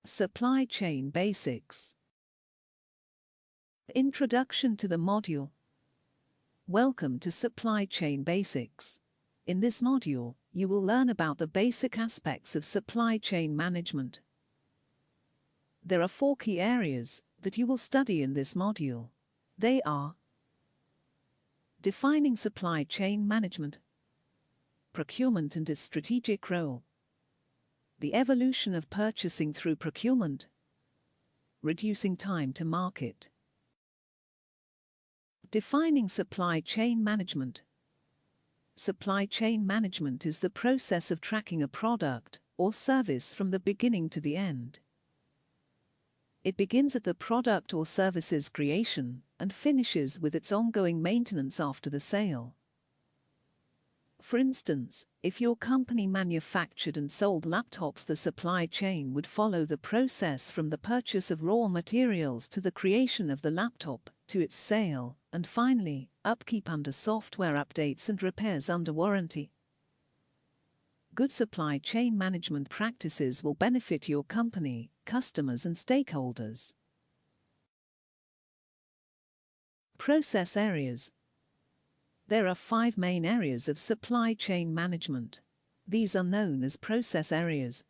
Supply Chain Basics. Introduction to the module. Welcome to Supply Chain Basics. In this module, you will learn about the basic aspects of supply chain management. There are 4 key areas that you will study in this module. They are: defining supply chain management, procurement and its strategic role, the evolution of purchasing through procurement, reducing time to market. Defining supply chain management. Supply chain management is the process of tracking a product or service from the beginning to the end. It begins at the product or service's creation and finishes with its ongoing maintenance after the sale. For instance, if your company manufactured and sold laptops, the supply chain would follow the process from the purchase of raw materials to the creation of the laptop, to its sale, and finally, upkeep under software updates and repairs under warranty. Good supply chain management practices will benefit your company, customers, and stakeholders. Process areas. There are 5 main areas of supply chain management. These are known as process areas.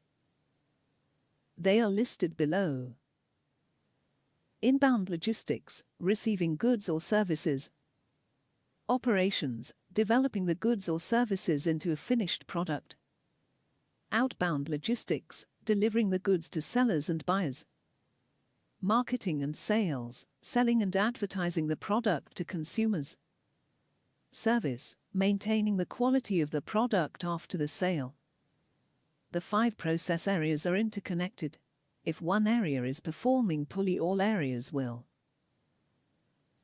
They are listed below. Inbound logistics, receiving goods or services. Operations, developing the goods or services into a finished product. Outbound logistics, delivering the goods to sellers and buyers. Marketing and sales, selling and advertising the product to consumers. Service, maintaining the quality of the product after the sale. The 5 process areas are interconnected. If one area is performing poorly, all areas will.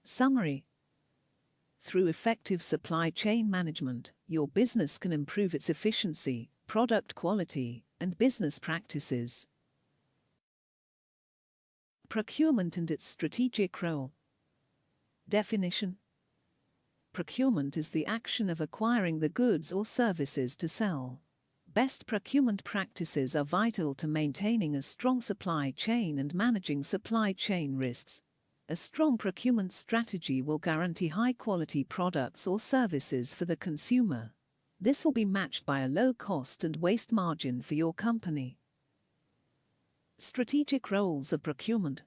Summary. Through effective supply chain management, your business can improve its efficiency, product quality, and business practices. Procurement and its strategic role. Definition. Procurement is the action of acquiring the goods or services to sell. Best procurement practices are vital to maintaining a strong supply chain and managing supply chain risks. A strong procurement strategy will guarantee high-quality products or services for the consumer. This will be matched by a low cost and waste margin for your company. Strategic roles of procurement.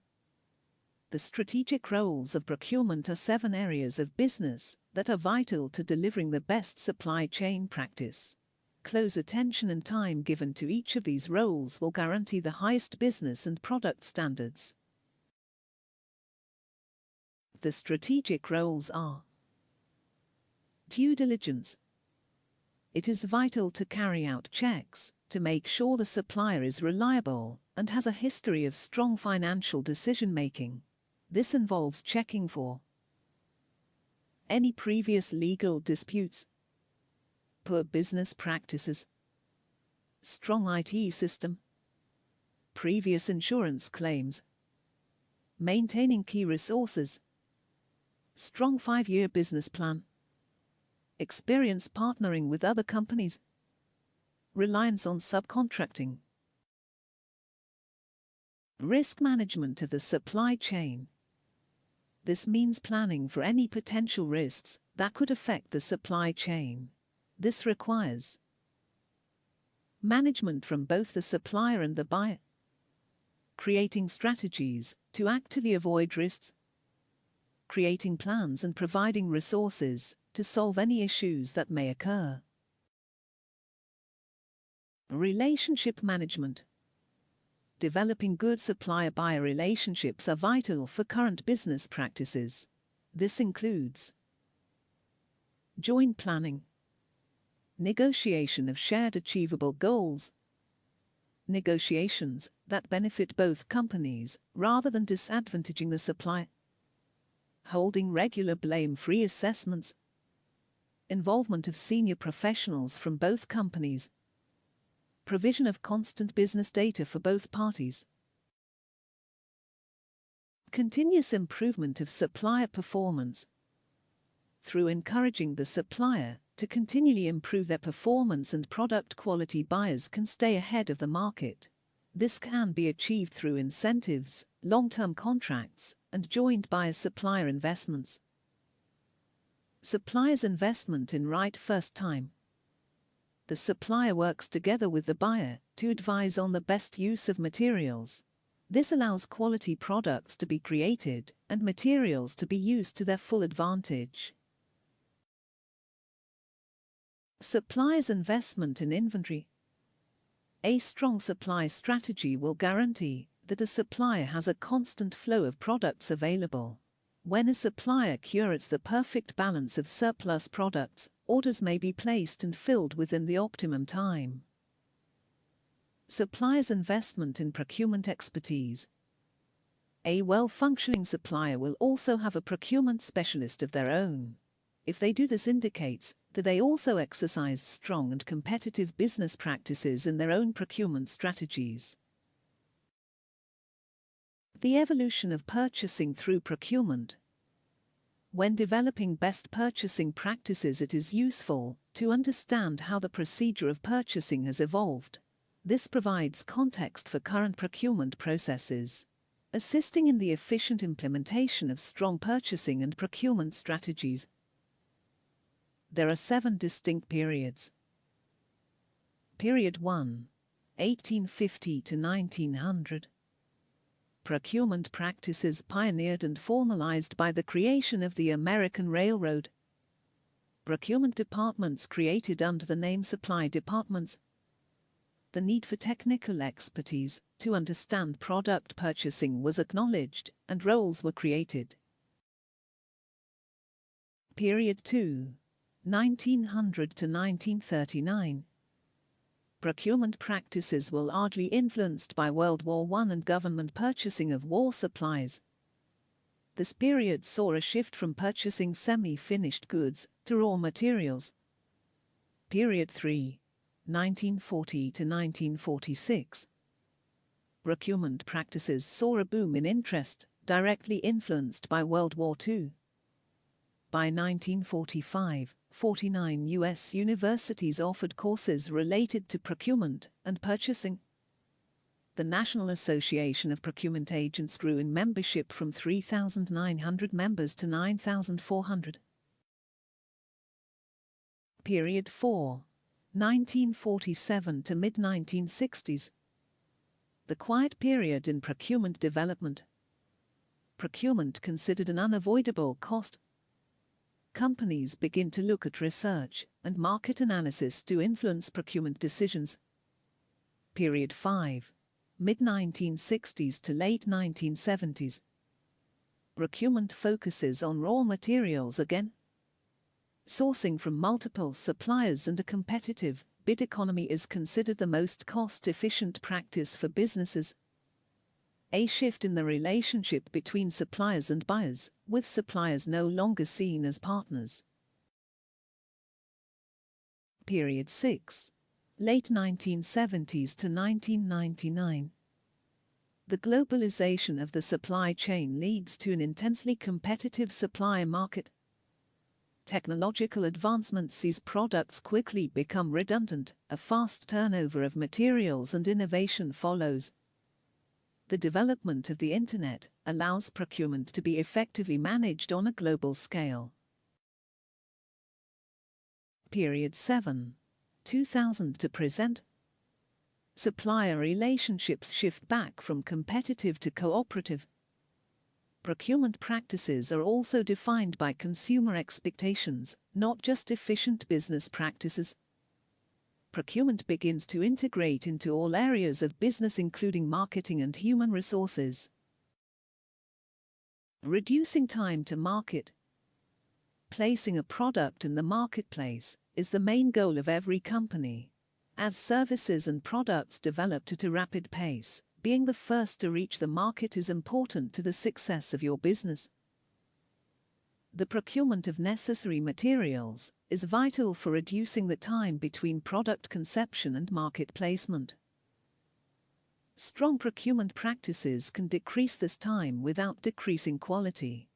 The strategic roles of procurement are 7 areas of business that are vital to delivering the best supply chain practice. Close attention and time given to each of these roles will guarantee the highest business and product standards. The strategic roles are: due diligence. It is vital to carry out checks to make sure the supplier is reliable and has a history of strong financial decision-making. This involves checking for any previous legal disputes, poor business practices, strong IT system, previous insurance claims, maintaining key resources, strong 5-year business plan, experience partnering with other companies, reliance on subcontracting. Risk management of the supply chain. This means planning for any potential risks that could affect the supply chain. This requires management from both the supplier and the buyer, creating strategies to actively avoid risks, creating plans and providing resources to solve any issues that may occur. Relationship management. Developing good supplier-buyer relationships are vital for current business practices. This includes joint planning, negotiation of shared achievable goals, negotiations that benefit both companies rather than disadvantaging the supplier, holding regular blame-free assessments, involvement of senior professionals from both companies, provision of constant business data for both parties. Continuous improvement of supplier performance. Through encouraging the supplier to continually improve their performance and product quality, buyers can stay ahead of the market. This can be achieved through incentives, long-term contracts, and joint buyer-supplier investments. Supplier's investment in right first time. The supplier works together with the buyer to advise on the best use of materials. This allows quality products to be created and materials to be used to their full advantage. Supplier's investment in inventory. A strong supply strategy will guarantee that a supplier has a constant flow of products available. When a supplier curates the perfect balance of surplus products, orders may be placed and filled within the optimum time. Supplier's investment in procurement expertise. A well-functioning supplier will also have a procurement specialist of their own. If they do, this indicates that they also exercise strong and competitive business practices in their own procurement strategies. The evolution of purchasing through procurement. When developing best purchasing practices, it is useful to understand how the procedure of purchasing has evolved. This provides context for current procurement processes, assisting in the efficient implementation of strong purchasing and procurement strategies. There are 7 distinct periods. Period 1, 1850 to 1900. Procurement practices pioneered and formalized by the creation of the American Railroad. Procurement departments created under the name supply departments. The need for technical expertise to understand product purchasing was acknowledged, and roles were created. Period 2, 1900 to 1939. Procurement practices were largely influenced by World War I and government purchasing of war supplies. This period saw a shift from purchasing semi-finished goods to raw materials. Period 3, 1940 to 1946. Procurement practices saw a boom in interest, directly influenced by World War II. By 1945, 49 U.S. universities offered courses related to procurement and purchasing. The National Association of Procurement Agents grew in membership from 3,900 members to 9,400. Period 4, 1947 to mid-1960s. The quiet period in procurement development. Procurement considered an unavoidable cost. Companies begin to look at research and market analysis to influence procurement decisions. Period 5, mid-1960s to late 1970s. Procurement focuses on raw materials again. Sourcing from multiple suppliers and a competitive bid economy is considered the most cost-efficient practice for businesses. A shift in the relationship between suppliers and buyers, with suppliers no longer seen as partners. Period 6, late 1970s to 1999. The globalization of the supply chain leads to an intensely competitive supply market. Technological advancement sees products quickly become redundant, a fast turnover of materials and innovation follows. The development of the Internet allows procurement to be effectively managed on a global scale. Period 7, 2000 to present. Supplier relationships shift back from competitive to cooperative. Procurement practices are also defined by consumer expectations, not just efficient business practices. Procurement begins to integrate into all areas of business, including marketing and human resources. Reducing time to market. Placing a product in the marketplace is the main goal of every company. As services and products develop at a rapid pace, being the first to reach the market is important to the success of your business. The procurement of necessary materials is vital for reducing the time between product conception and market placement. Strong procurement practices can decrease this time without decreasing quality.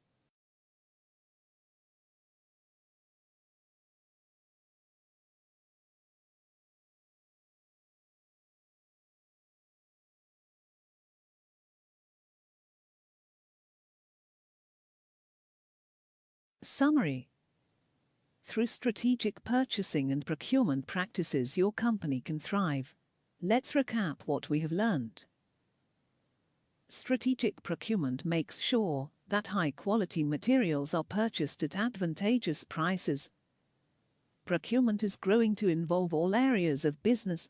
Summary. Through strategic purchasing and procurement practices, your company can thrive. Let's recap what we have learned. Strategic procurement makes sure that high-quality materials are purchased at advantageous prices. Procurement is growing to involve all areas of business.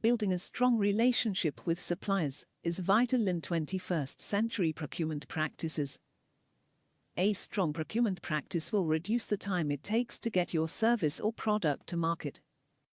Building a strong relationship with suppliers is vital in 21st century procurement practices. A strong procurement practice will reduce the time it takes to get your service or product to market.